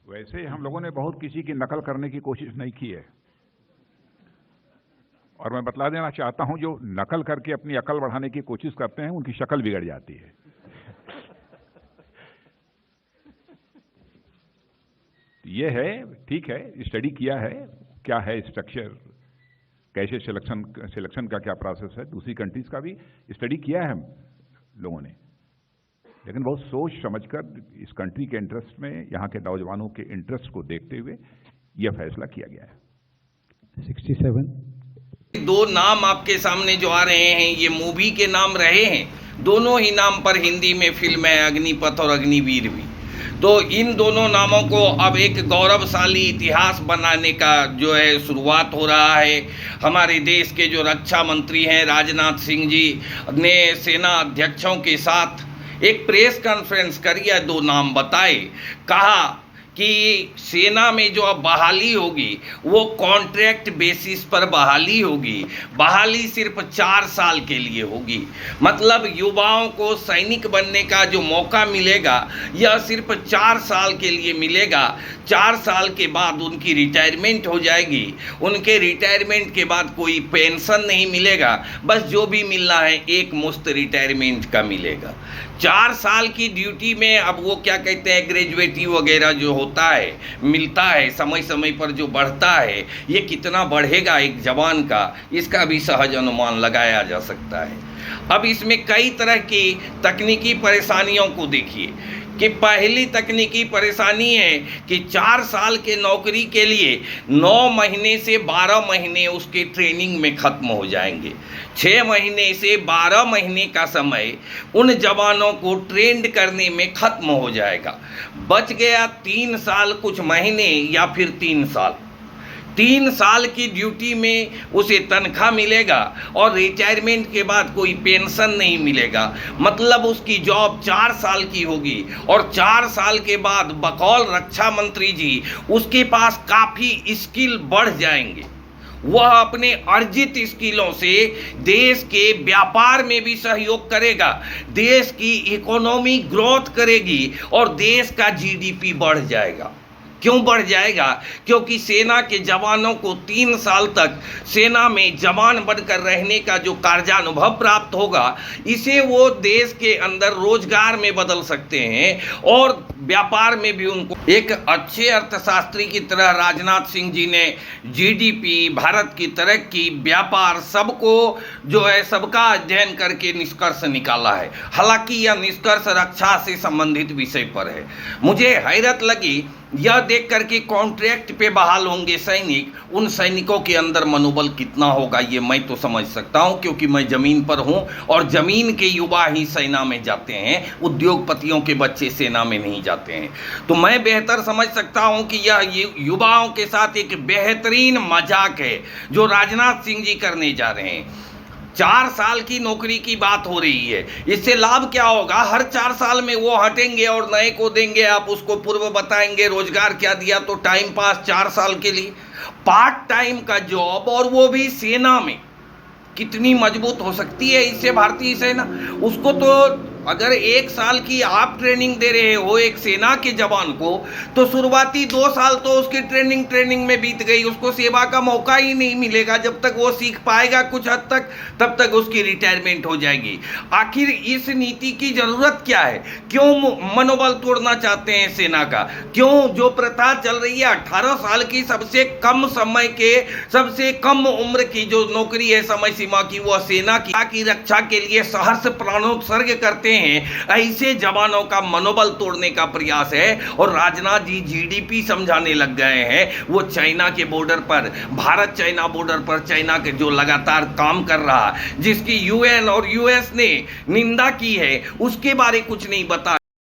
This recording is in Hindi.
वैसे हम लोगों ने बहुत किसी की नकल करने की कोशिश नहीं की है, और मैं बतला देना चाहता हूं, जो नकल करके अपनी अकल बढ़ाने की कोशिश करते हैं उनकी शक्ल बिगड़ जाती है। ये है, ठीक है, स्टडी किया है, क्या है स्ट्रक्चर, कैसे सिलेक्शन का क्या प्रोसेस है, दूसरी कंट्रीज का भी स्टडी किया है हम लोगों ने, लेकिन बहुत सोच समझकर इस कंट्री के इंटरेस्ट में, यहाँ के नौजवानों के इंटरेस्ट को देखते हुए यह फैसला किया गया है। 67 दो नाम आपके सामने जो आ रहे हैं, ये मूवी के नाम रहे हैं, दोनों ही नाम पर हिंदी में फिल्म है, अग्निपथ और अग्निवीर भी। तो इन दोनों नामों को अब एक गौरवशाली इतिहास बनाने का जो है शुरुआत हो रहा है। हमारे देश के जो रक्षा मंत्री हैं राजनाथ सिंह जी ने सेना अध्यक्षों के साथ एक प्रेस कॉन्फ्रेंस करी है, दो नाम बताए, कहा कि सेना में जो अब बहाली होगी वो कॉन्ट्रैक्ट बेसिस पर बहाली होगी, बहाली सिर्फ 4 साल के लिए होगी। मतलब युवाओं को सैनिक बनने का जो मौका मिलेगा यह सिर्फ 4 साल के लिए मिलेगा। 4 साल के बाद उनकी रिटायरमेंट हो जाएगी, उनके रिटायरमेंट के बाद कोई पेंशन नहीं मिलेगा, बस जो भी मिलना है एक मुश्त रिटायरमेंट का मिलेगा। 4 साल की ड्यूटी में अब वो क्या कहते हैं, ग्रेजुएटी वगैरह जो होता है मिलता है, समय समय पर जो बढ़ता है, ये कितना बढ़ेगा एक जवान का, इसका भी सहज अनुमान लगाया जा सकता है। अब इसमें कई तरह की तकनीकी परेशानियों को देखिए कि पहली तकनीकी परेशानी है कि 4 साल के नौकरी के लिए 9 महीने से 12 महीने उसके ट्रेनिंग में ख़त्म हो जाएंगे। 6 महीने से 12 महीने का समय उन जवानों को ट्रेंड करने में ख़त्म हो जाएगा। बच गया 3 साल कुछ महीने या फिर 3 साल। 3 साल की ड्यूटी में उसे तनख्वाह मिलेगा और रिटायरमेंट के बाद कोई पेंशन नहीं मिलेगा। मतलब उसकी जॉब 4 साल की होगी और 4 साल के बाद बकौल रक्षा मंत्री जी उसके पास काफ़ी स्किल बढ़ जाएंगे। वह अपने अर्जित स्किलों से देश के व्यापार में भी सहयोग करेगा, देश की इकोनॉमी ग्रोथ करेगी और देश का जीडीपी बढ़ जाएगा। क्यों बढ़ जाएगा? क्योंकि सेना के जवानों को 3 साल तक सेना में जवान बनकर रहने का जो कार्यानुभव प्राप्त होगा, इसे वो देश के अंदर रोजगार में बदल सकते हैं और व्यापार में भी उनको एक अच्छे अर्थशास्त्री की तरह राजनाथ सिंह जी ने जीडीपी, भारत की तरक्की, व्यापार, सबको जो है सबका अध्ययन करके निष्कर्ष निकाला है। हालांकि यह निष्कर्ष रक्षा से संबंधित विषय पर है। मुझे हैरत लगी यह देख करके कॉन्ट्रैक्ट पे बहाल होंगे सैनिक, उन सैनिकों के अंदर मनोबल कितना होगा ये मैं तो समझ सकता हूं, क्योंकि मैं ज़मीन पर हूं और ज़मीन के युवा ही सेना में जाते हैं, उद्योगपतियों के बच्चे सेना में नहीं जाते हैं। तो मैं बेहतर समझ सकता हूं कि यह युवाओं के साथ एक बेहतरीन मजाक है जो राजनाथ सिंह जी करने जा रहे हैं। 4 साल की नौकरी की बात हो रही है, इससे लाभ क्या होगा? हर 4 साल में वो हटेंगे और नए को देंगे, आप उसको पूर्व बताएंगे रोजगार क्या दिया, तो टाइम पास 4 साल के लिए पार्ट टाइम का जॉब, और वो भी सेना में। कितनी मजबूत हो सकती है इससे भारतीय सेना? उसको तो अगर 1 साल की आप ट्रेनिंग दे रहे हो एक सेना के जवान को, तो शुरुआती 2 साल तो उसकी ट्रेनिंग में बीत गई, उसको सेवा का मौका ही नहीं मिलेगा। जब तक वो सीख पाएगा कुछ हद तक, तब तक उसकी रिटायरमेंट हो जाएगी। आखिर इस नीति की जरूरत क्या है? क्यों मनोबल तोड़ना चाहते हैं सेना का? क्यों जो प्रथा चल रही है 18 साल की, सबसे कम समय के, सबसे कम उम्र की जो नौकरी है समय सीमा की, वह सेना की रक्षा के लिए सहर्ष प्राणोत्सर्ग करते हैं, ऐसे जवानों का मनोबल तोड़ने का प्रयास है। और राजनाथ जी जीडीपी समझाने लग गए हैं। वो चाइना के बॉर्डर पर, भारत चाइना बॉर्डर पर चाइना के जो लगातार काम कर रहा, जिसकी यूएन और यूएस ने निंदा की है, उसके बारे कुछ नहीं बता